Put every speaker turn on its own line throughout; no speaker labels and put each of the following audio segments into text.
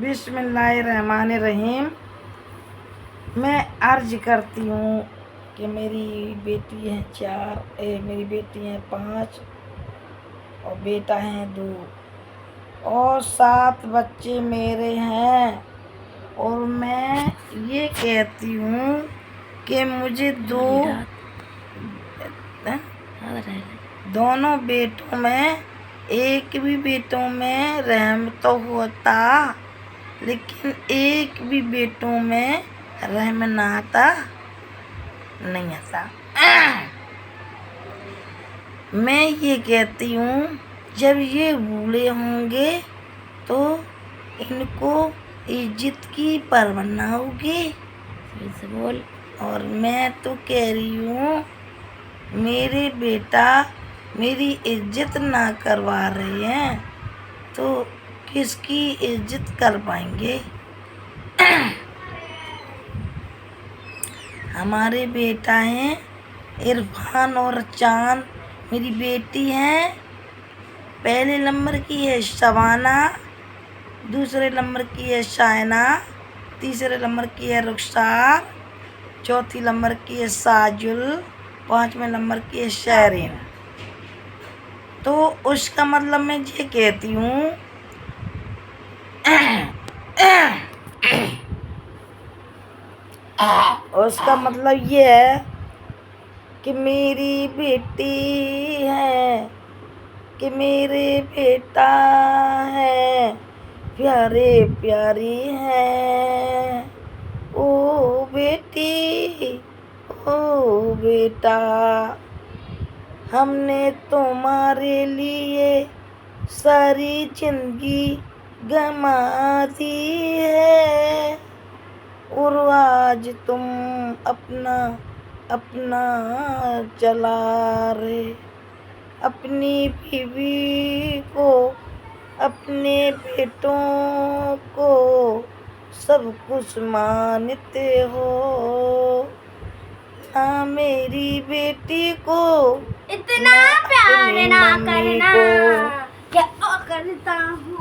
बिस्मिल्लाहिर्रहमानिर्रहीम। मैं अर्ज करती हूँ कि मेरी बेटी है 4, मेरी बेटी है 5 और बेटा है 2 और 7 बच्चे मेरे हैं। और मैं ये कहती हूँ कि मुझे दोनों बेटों में एक भी बेटों में रहम तो होता, लेकिन एक भी बेटों में रहम ना आता नहीं आता। मैं ये कहती हूँ जब ये बूढ़े होंगे तो इनको इज्जत की परवाह ना होगी। बोल। और मैं तो कह रही हूँ मेरे बेटा मेरी इज्जत ना करवा रहे हैं तो किसकी इज्जत कर पाएंगे। हमारे बेटा हैं इरफान और चांद। मेरी बेटी है पहले नंबर की है शबाना, दूसरे नंबर की है शायना, तीसरे नंबर की है रुखसार, चौथी नंबर की है साजुल, 5वें नंबर की है शहरीन। तो उसका मतलब मैं ये कहती हूँ उसका मतलब ये है कि मेरी बेटी है कि मेरे बेटा है, प्यारे प्यारी है। ओ बेटी ओ बेटा, हमने तुम्हारे लिए सारी जिंदगी गमा दी है और आज तुम अपना अपना चला रहे, अपनी बीवी को अपने बेटों को सब कुछ मानते हो ना। मेरी बेटी को
इतना प्यार ना करना क्या करता हूँ।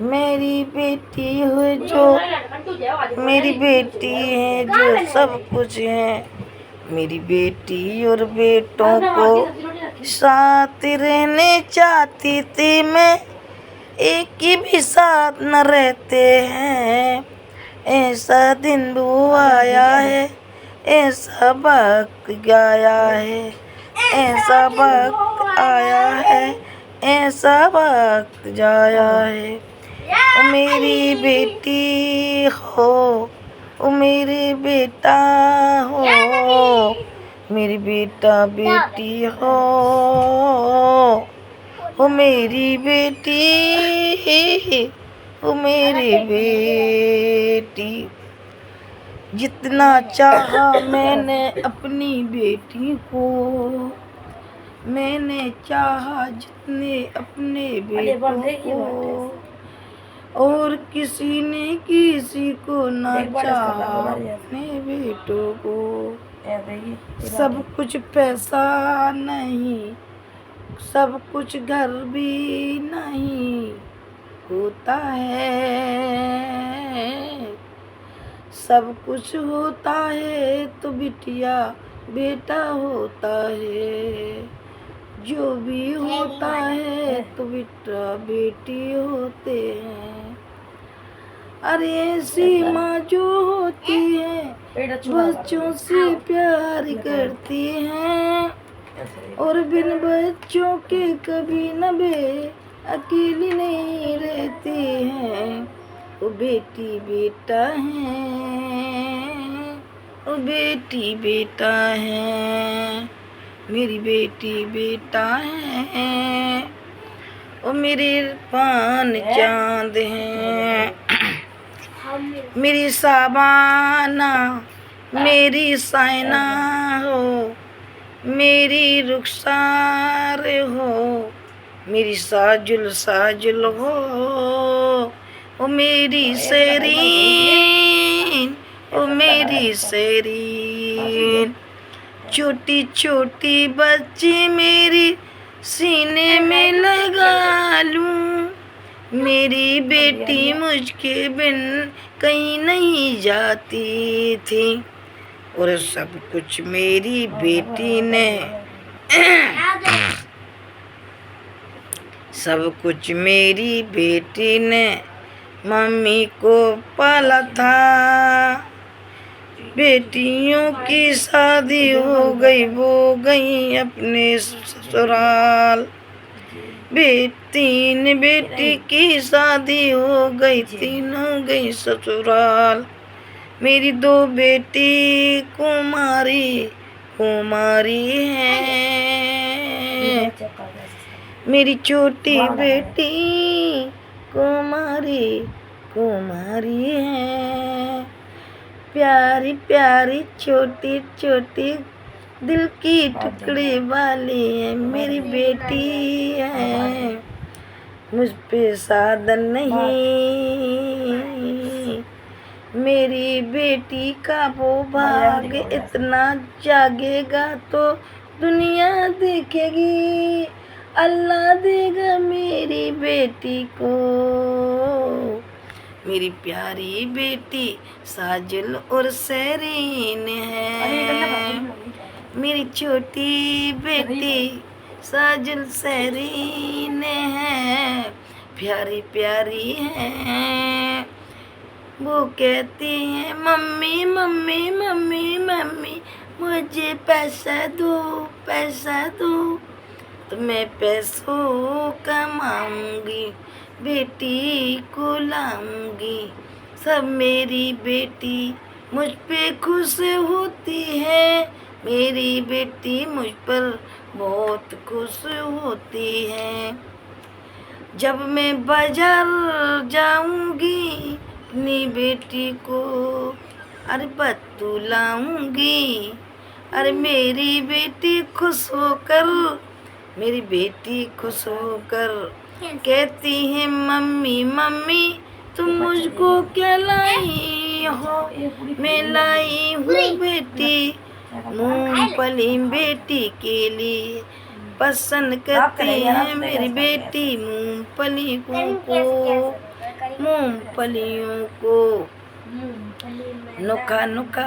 मेरी बेटी है जो मेरी बेटी है जो सब कुछ है। मेरी बेटी और बेटों को साथ रहने चाहती थी मैं, एक ही भी साथ न रहते हैं। ऐसा दिन वो आया है, ऐसा वक्त गया है, ऐसा वक्त आया है, ऐसा वक्त जाया है। ओ मेरी बेटी हो, ओ मेरे बेटा हो, मेरी बेटा बेटी हो, ओ मेरी बेटी ओ मेरी बेटी। जितना चाहा मैंने अपनी बेटी को, मैंने चाहा जितने अपने बेटों को, और किसी ने किसी को ना चाहा अपने बेटों को। सब कुछ पैसा नहीं, सब कुछ घर भी नहीं होता है। सब कुछ होता है तो बिटिया बेटा होता है, जो भी होता है तो बेटा बेटी होते हैं। अरे ऐसी माँ जो होती है बच्चों से प्यार करती हैं और बिन बच्चों के कभी न अकेली नहीं रहती हैं। वो बेटी बेटा है, वो बेटी बेटा है, मेरी बेटी बेटा है, वो मेरे इरफान चांद है, मेरी साबाना, मेरी साइना हो, मेरी रुखसार हो, मेरी साजुल साजुल हो, ओ मेरी सेरीन, ओ मेरी सेरीन। छोटी छोटी बच्ची मेरी सीने में लगा लूं। मेरी बेटी मुझके बिन कहीं नहीं जाती थी, और सब कुछ मेरी बेटी ने सब कुछ मेरी बेटी ने मम्मी को पाला था। बेटियों की शादी हो गई, वो गई अपने ससुराल। तीन बेटी की शादी हो गई, तीनों गई ससुराल। मेरी दो बेटी कुमारी कुमारी है। मेरी छोटी बेटी कुमारी कुमारी है। प्यारी प्यारी छोटी छोटी दिल की टुकड़ी वाली है मेरी बेटी है। मुझ पे साधन नहीं, मेरी बेटी का वो भाग इतना जागेगा तो दुनिया देखेगी। अल्लाह देगा मेरी बेटी को। मेरी प्यारी बेटी साजिल और सरीन है। मेरी छोटी बेटी साजिल सरीन है, प्यारी प्यारी है। वो कहती है मम्मी मम्मी मम्मी मम्मी मुझे पैसा दो पैसा दो, तो मैं पैसों कमाऊंगी, बेटी को लाऊंगी। सब मेरी बेटी मुझ पे खुश होती है, मेरी बेटी मुझ पर बहुत खुश होती है। जब मैं बाजार जाऊंगी अपनी बेटी को अरे बत्तू लाऊंगी। अरे मेरी बेटी खुश होकर, मेरी बेटी खुश होकर कहती है मम्मी मम्मी तुम मुझको क्या लाई हो। मैं लाई हूँ बेटी मूंगफली, बेटी के लिए पसंद करती है मेरी बेटी मूंगफलियों को, मूंगफलियों को। नुका नुका